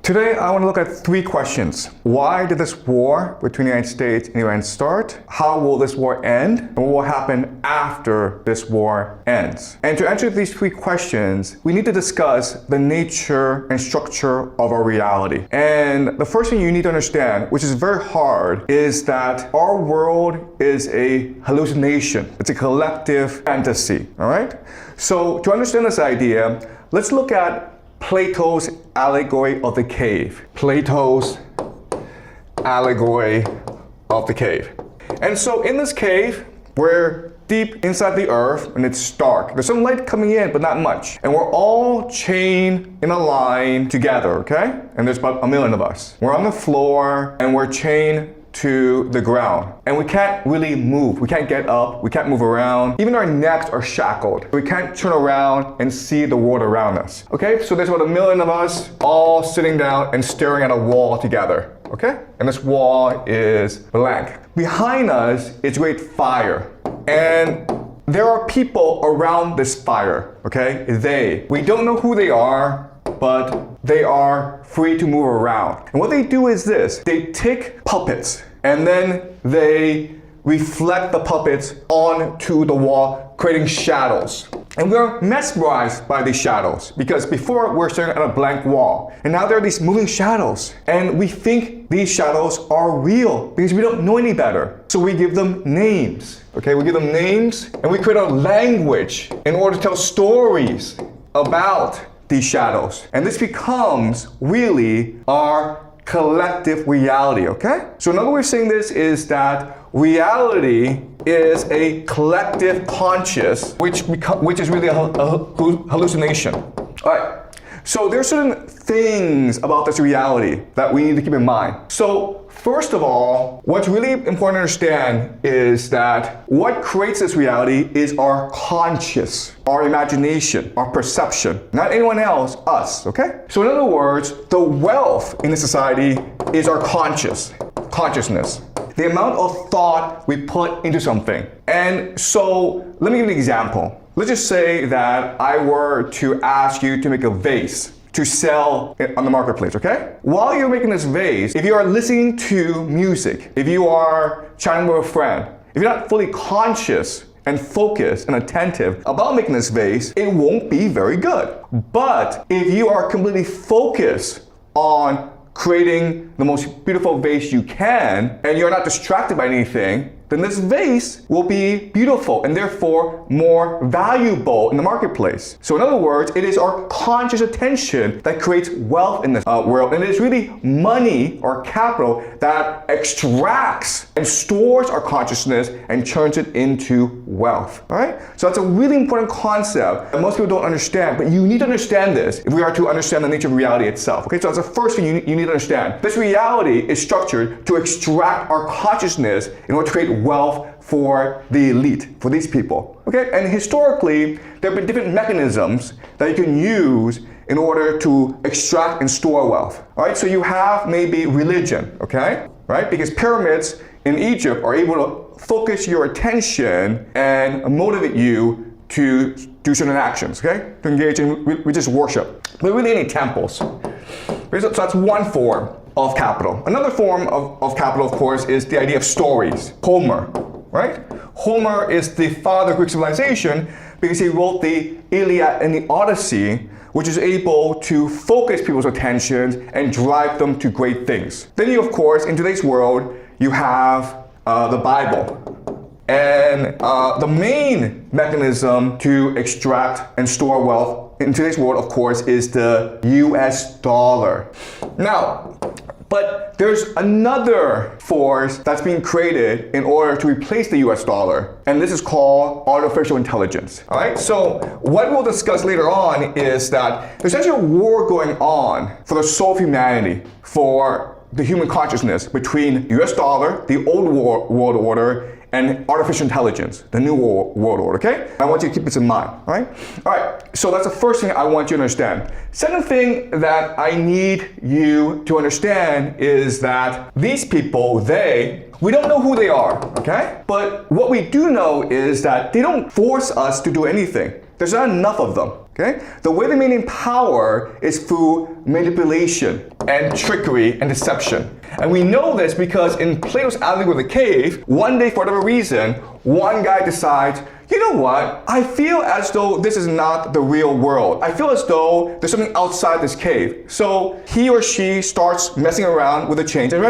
Today, I want to look at 3 questions. Why did this war between the United States and Iran start? How will this war end? And what will happen after this war ends? And to answer these 3 questions, we need to discuss the nature and structure of our reality. And the first thing you need to understand, which is very hard, is that our world is a hallucination. It's a collective fantasy, all right? So to understand this idea, let's look at Plato's allegory of the cave. Plato's allegory of the cave. And so in this cave, we're deep inside the earth and it's dark. There's some light coming in, but not much. And we're all chained in a line together, okay? And there's about 1 million of us. We're on the floor and we're chained to the ground. And we can't really move. We can't get up. We can't move around. Even our necks are shackled. We can't turn around and see the world around us. Okay? So there's about 1 million of us all sitting down and staring at a wall together. Okay? And this wall is blank. Behind us is great fire. And there are people around this fire. Okay? We don't know who they are, but they are free to move around. And what they do is this. They take puppets and then they reflect the puppets onto the wall, creating shadows. And we're mesmerized by these shadows because before we're staring at a blank wall. And now there are these moving shadows. And we think these shadows are real because we don't know any better. So we give them names. Okay, we give them names and we create a language in order to tell stories about these shadows. And this becomes really our collective reality, okay? So another way of saying this is that reality is a collective conscious, which is really a hallucination. All right. So there's certain things about this reality that we need to keep in mind. So first of all, what's really important to understand is that what creates this reality is our conscious, our imagination, our perception, not anyone else, us, okay? So in other words, the wealth in the society is our consciousness. The amount of thought we put into something. And so let me give you an example. Let's just say that I were to ask you to make a vase to sell on the marketplace, okay? While you're making this vase, if you are listening to music, if you are chatting with a friend, if you're not fully conscious and focused and attentive about making this vase, it won't be very good. But if you are completely focused on creating the most beautiful vase you can, and you're not distracted by anything, then this vase will be beautiful and therefore more valuable in the marketplace. So in other words, it is our conscious attention that creates wealth in this world. And it is really money or capital that extracts and stores our consciousness and turns it into wealth. All right? So that's a really important concept that most people don't understand, but you need to understand this if we are to understand the nature of reality itself. Okay? So that's the first thing you need to understand. This reality is structured to extract our consciousness in order to create wealth for the elite, for these people. Okay? And historically, there have been different mechanisms that you can use in order to extract and store wealth. All right? So you have maybe religion, okay? Right? Because pyramids in Egypt are able to focus your attention and motivate you to do certain actions, okay? To engage in religious worship. But really any temples. So that's one form of capital. Another form of capital, of course, is the idea of stories. Homer, right? Homer is the father of Greek civilization because he wrote the Iliad and the Odyssey, which is able to focus people's attentions and drive them to great things. Then you, of course, in today's world, you have the Bible. And the main mechanism to extract and store wealth in today's world, of course, is the US dollar. Now, but there's another force that's being created in order to replace the US dollar, and this is called artificial intelligence. All right, so what we'll discuss later on is that there's actually a war going on for the soul of humanity, for the human consciousness between US dollar, the old world order, and artificial intelligence, the new world order, okay? I want you to keep this in mind, all right? All right, so that's the first thing I want you to understand. Second thing that I need you to understand is that these people, we don't know who they are, okay? But what we do know is that they don't force us to do anything. There's not enough of them. Okay? The way they maintain power is through manipulation and trickery and deception. And we know this because in Plato's allegory of the cave, one day, for whatever reason, one guy decides, you know what? I feel as though this is not the real world. I feel as though there's something outside this cave. So he or she starts messing around with the chains and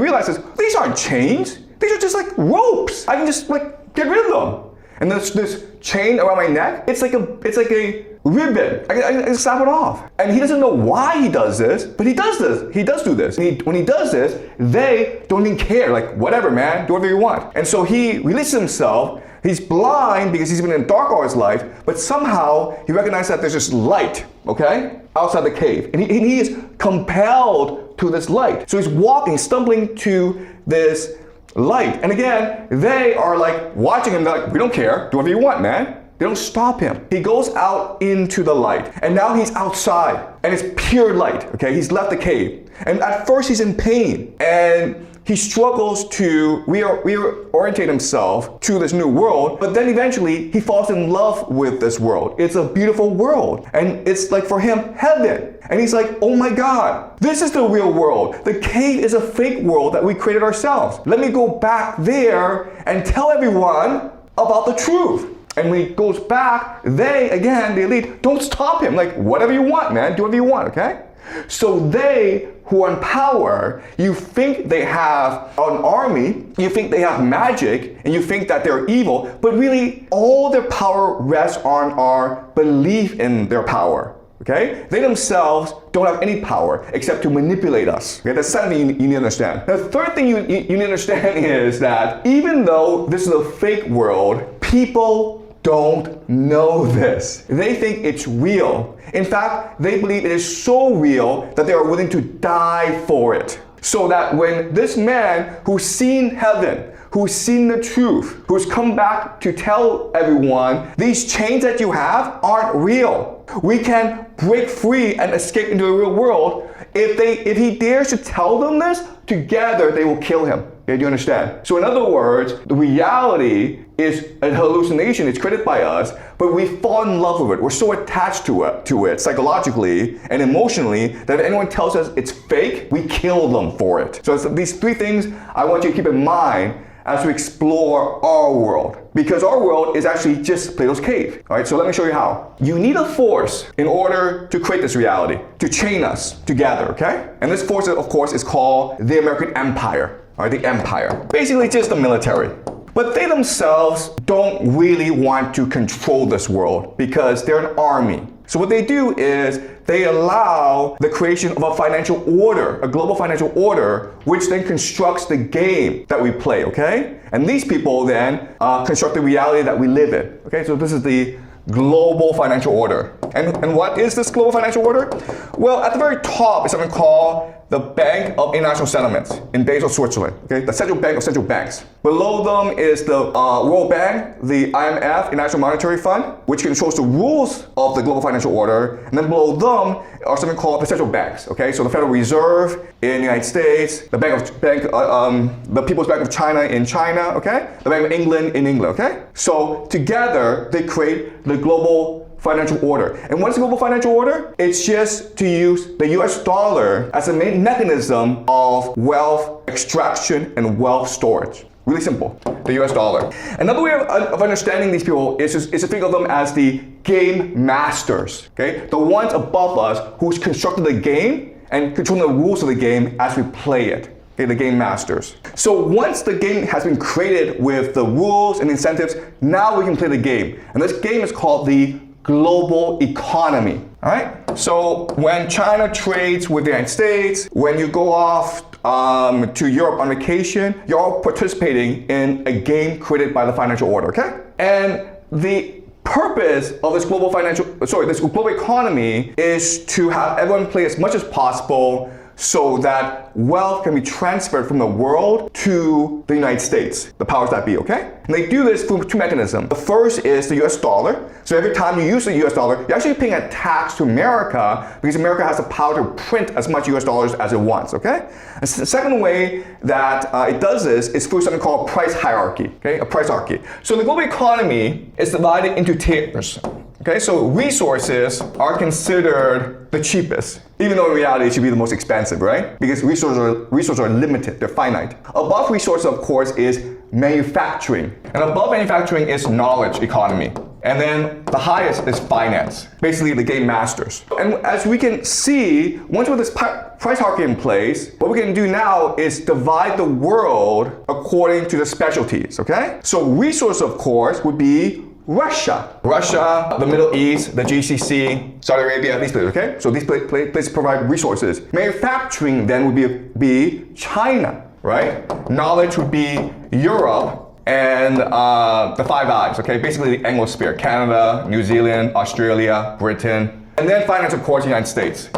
realizes, these aren't chains. These are just like ropes. I can just like get rid of them. And this chain around my neck, it's like a ribbon. I can snap it off. And he doesn't know why he does this, but he does this. He does do this. When he does this, they don't even care. Like, whatever, man, do whatever you want. And so he releases himself. He's blind because he's been in the dark all his life, but somehow he recognizes that there's this light, okay, outside the cave. And he is compelled to this light. So he's walking, stumbling to this light. And again, they are like watching him. They're like, we don't care. Do whatever you want, man. They don't stop him. He goes out into the light. And now he's outside. And it's pure light, okay? He's left the cave. And at first he's in pain. And he struggles to reorientate himself to this new world, but then eventually he falls in love with this world. It's a beautiful world, and it's like for him, heaven. And he's like, oh my God, this is the real world. The cave is a fake world that we created ourselves. Let me go back there and tell everyone about the truth. And when he goes back, the elite, don't stop him. Like, whatever you want, man, do whatever you want, okay? So they who are in power, you think they have an army, you think they have magic, and you think that they're evil, but really all their power rests on our belief in their power. Okay? They themselves don't have any power except to manipulate us. Okay? That's the second thing you need to understand. The third thing you need to understand is that even though this is a fake world, people don't know this. They think it's real. In fact, they believe it is so real that they are willing to die for it. So that when this man who's seen heaven, who's seen the truth, who's come back to tell everyone, these chains that you have aren't real. We can break free and escape into the real world. If he dares to tell them this, together they will kill him. Okay, do you understand? So in other words, the reality is a hallucination. It's created by us, but we fall in love with it. We're so attached to it psychologically and emotionally that if anyone tells us it's fake, we kill them for it. So it's these three things I want you to keep in mind as we explore our world. Because our world is actually just Plato's cave. All right, so let me show you how. You need a force in order to create this reality, to chain us together, okay? And this force, of course, is called the American Empire, all right, the empire. Basically just the military. But they themselves don't really want to control this world because they're an army. So what they do is they allow the creation of a financial order, a global financial order, which then constructs the game that we play, okay? And these people then construct the reality that we live in, okay? So this is the global financial order. And what is this global financial order? Well, at the very top is something called the Bank of International Settlements in Basel, Switzerland, okay? The central bank of central banks. Below them is the World Bank, the IMF, International Monetary Fund, which controls the rules of the global financial order. And then below them are something called the central banks, okay? So the Federal Reserve in the United States, the the People's Bank of China in China, okay? The Bank of England in England, okay? So together they create the global financial order. And what is global financial order? It's just to use the US dollar as a main mechanism of wealth extraction and wealth storage. Really simple, the US dollar. Another way of understanding these people is to think of them as the game masters, okay? The ones above us who's constructed the game and controlling the rules of the game as we play it. Okay, the game masters. So once the game has been created with the rules and incentives, now we can play the game. And this game is called the global economy. All right? So when China trades with the United States, when you go off to Europe on vacation, you're all participating in a game created by the financial order, okay? And the purpose of this this global economy is to have everyone play as much as possible so that wealth can be transferred from the world to the United States, the powers that be, okay? And they do this through two mechanisms. The first is the US dollar. So every time you use the US dollar, you're actually paying a tax to America because America has the power to print as much US dollars as it wants, okay? And the second way that it does this is through something called a price hierarchy, okay? A price hierarchy. So the global economy is divided into tiers. Okay, so resources are considered the cheapest, even though in reality it should be the most expensive, right? Because resources are limited, they're finite. Above resources, of course, is manufacturing. And above manufacturing is knowledge economy. And then the highest is finance, basically the game masters. And as we can see, once with this price hierarchy in place, what we can do now is divide the world according to the specialties, okay? So resource, of course, would be Russia, the Middle East, the GCC, Saudi Arabia, these places, okay? So these places provide resources. Manufacturing then would be China, right? Knowledge would be Europe, and the Five Eyes, okay? Basically the Anglosphere, Canada, New Zealand, Australia, Britain, and then finance, of course, the United States.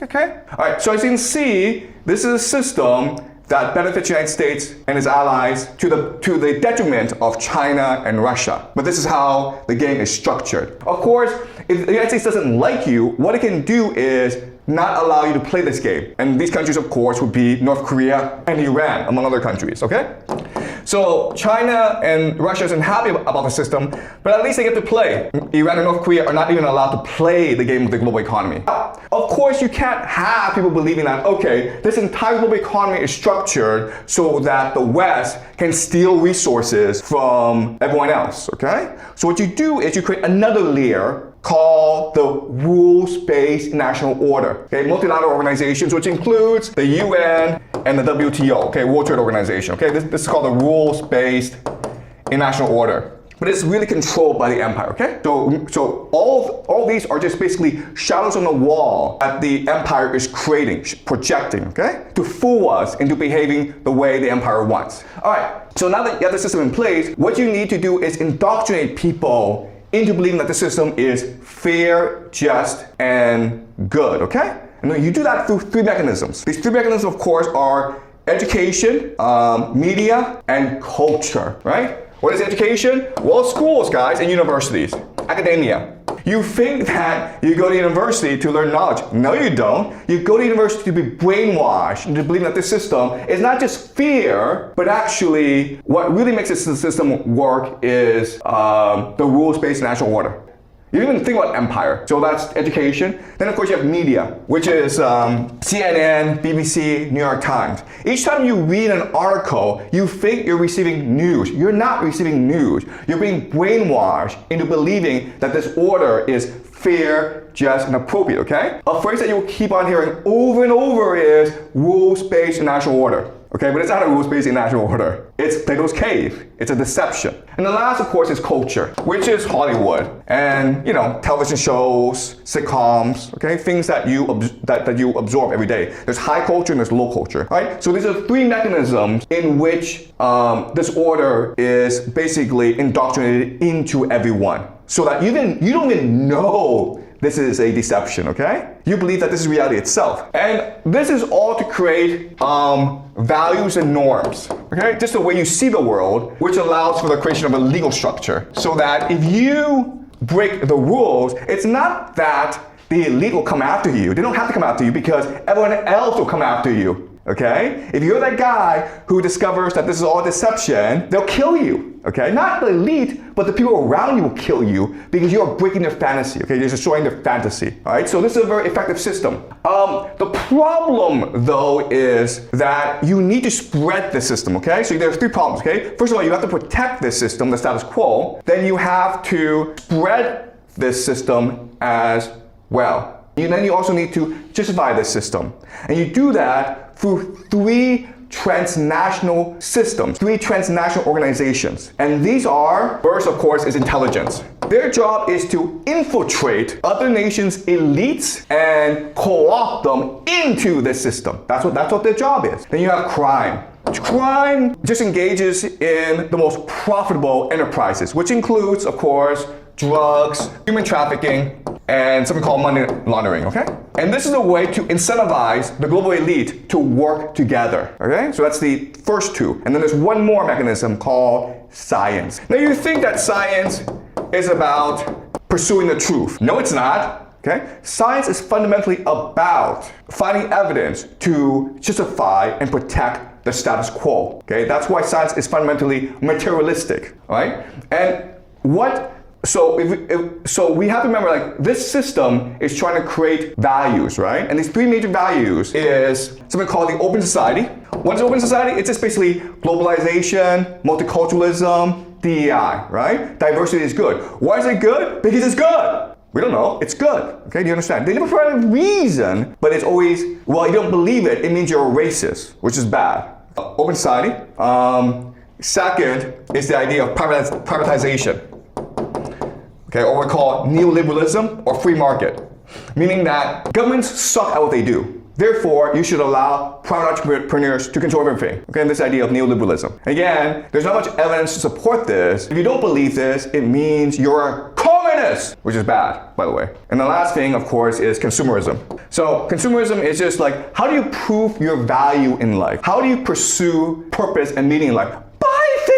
Okay? All right, so as you can see, this is a system that benefits the United States and its allies to the detriment of China and Russia. But this is how the game is structured. Of course, if the United States doesn't like you, what it can do is not allow you to play this game. And these countries, of course, would be North Korea and Iran, among other countries, okay? So China and Russia isn't happy about the system, but at least they get to play. Iran and North Korea are not even allowed to play the game of the global economy. Of course, you can't have people believing that, okay, this entire global economy is structured so that the West can steal resources from everyone else, okay? So what you do is you create another layer called the rules-based international order, okay? Multilateral organizations, which includes the UN and the WTO, okay? World Trade Organization, okay? This is called the rules-based international order. But it's really controlled by the empire, okay? So all these are just basically shadows on the wall that the empire is creating, projecting, okay? To fool us into behaving the way the empire wants. All right, so now that you have the system in place, what you need to do is indoctrinate people into believing that the system is fair, just, and good, okay? And you do that through three mechanisms. These three mechanisms, of course, are education, media, and culture, right? What is education? Well, schools, guys, and universities, academia. You think that you go to university to learn knowledge. No, you don't. You go to university to be brainwashed into believing that this system is not just fair, but actually what really makes this system work is the rules-based national order. You even think about empire. So that's education. Then of course you have media, which is CNN, BBC, New York Times. Each time you read an article, you think you're receiving news. You're not receiving news. You're being brainwashed into believing that this order is fair, just, and appropriate, okay? A phrase that you'll keep on hearing over and over is rules-based national order. Okay, but it's not a rules-based national order. It's Plato's cave. It's a deception. And the last, of course, is culture, which is Hollywood and, television shows, sitcoms, okay, things that you absorb every day. There's high culture and there's low culture, right? So these are three mechanisms in which this order is basically indoctrinated into everyone, so that you don't even know this is a deception, okay? You believe that this is reality itself. And this is all to create values and norms, okay? Just the way you see the world, which allows for the creation of a legal structure. So that if you break the rules, it's not that the elite will come after you. They don't have to come after you because everyone else will come after you. Okay? If you're that guy who discovers that this is all deception, they'll kill you. Okay? Not the elite, but the people around you will kill you because you're breaking their fantasy. Okay? You're destroying their fantasy. Alright? So this is a very effective system. The problem, though, is that you need to spread the system. Okay? So there's three problems. Okay? First of all, you have to protect this system, the status quo. Then you have to spread this system as well. And then you also need to justify this system. And you do that through three transnational systems, three transnational organizations. And these are, first of course, is intelligence. Their job is to infiltrate other nations' elites and co-opt them into this system. That's what their job is. Then you have crime. Crime just engages in the most profitable enterprises, which includes, of course, drugs, human trafficking, and something called money laundering, okay? And this is a way to incentivize the global elite to work together, okay? So that's the first two. And then there's one more mechanism called science. Now you think that science is about pursuing the truth. No, it's not, okay? Science is fundamentally about finding evidence to justify and protect the status quo, okay? That's why science is fundamentally materialistic, all right? And what So we have to remember, like, this system is trying to create values, right? And these three major values is something called the open society. What is open society? It's just basically globalization, multiculturalism, DEI, right? Diversity is good. Why is it good? Because it's good. We don't know. It's good. Okay, do you understand? They never provide a reason, but it's always, well, you don't believe it, it means you're a racist, which is bad. Open society. Second is the idea of privatization. Okay, or what we call neoliberalism or free market, meaning that governments suck at what they do. Therefore, you should allow private entrepreneurs to control everything. Okay, and this idea of neoliberalism. Again, there's not much evidence to support this. If you don't believe this, it means you're a communist, which is bad, by the way. And the last thing, of course, is consumerism. So consumerism is just like, how do you prove your value in life? How do you pursue purpose and meaning in life?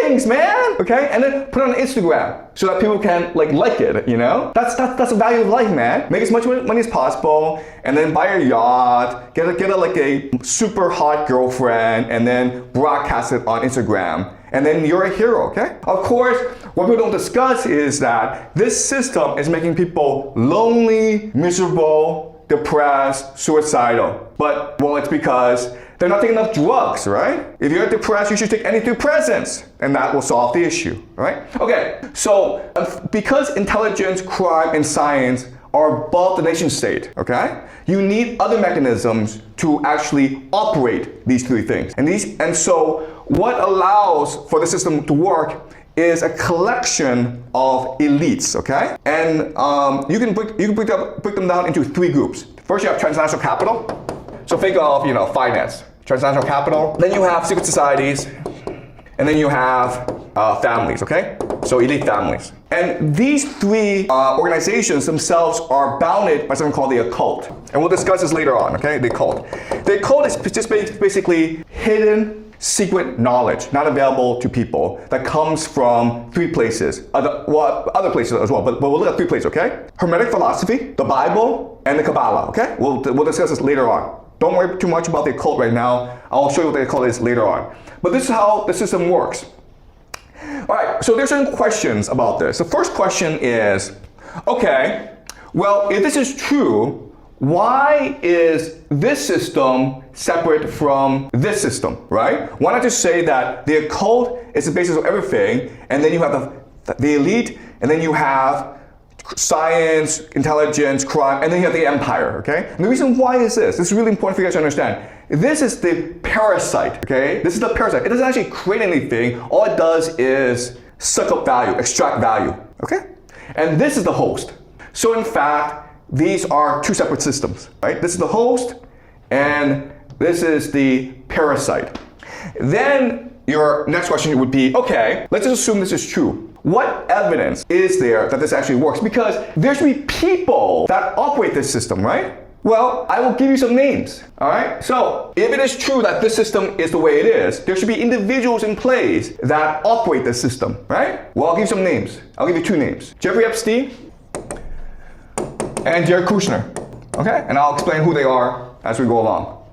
Things, man, okay, and then put it on Instagram so that people can like it, you know. That's the value of life, man. Make as much money as possible, and then buy a yacht, get a super hot girlfriend, and then broadcast it on Instagram, and then you're a hero, okay? Of course, what people don't discuss is that this system is making people lonely, miserable, depressed, suicidal. But, well, it's because they're not taking enough drugs, right? If you're depressed, you should take antidepressants, and that will solve the issue, right? Okay, so because intelligence, crime, and science are above the nation state, okay? You need other mechanisms to actually operate these three things. And so what allows for the system to work is a collection of elites, okay? And you can break them down into three groups. First, you have transnational capital. So think of, finance, transnational capital. Then you have secret societies, and then you have families, okay? So elite families. And these three organizations themselves are bounded by something called the occult. And we'll discuss this later on, okay? The occult. The occult is just basically hidden, secret knowledge, not available to people, that comes from three places. Other places as well, but we'll look at three places, okay? Hermetic philosophy, the Bible, and the Kabbalah, okay? We'll discuss this later on. Don't worry too much about the occult right now. I'll show you what the occult is later on. But this is how the system works. All right, so there's certain questions about this. The first question is, okay, well, if this is true, why is this system separate from this system, right? Why not just say that the occult is the basis of everything, and then you have the elite, and then you have science, intelligence, crime, and then you have the empire, okay? And the reason why is this is really important for you guys to understand. This is the parasite, okay? This is the parasite. It doesn't actually create anything. All it does is suck up value, extract value, okay? And this is the host. So in fact, these are two separate systems, right? This is the host, and this is the parasite. Then your next question would be, okay, let's just assume this is true. What evidence is there that this actually works? Because there should be people that operate this system, right? Well, I will give you some names, all right? So if it is true that this system is the way it is, there should be individuals in place that operate this system, right? Well, I'll give you some names. I'll give you two names. Jeffrey Epstein and Jared Kushner, okay? And I'll explain who they are as we go along.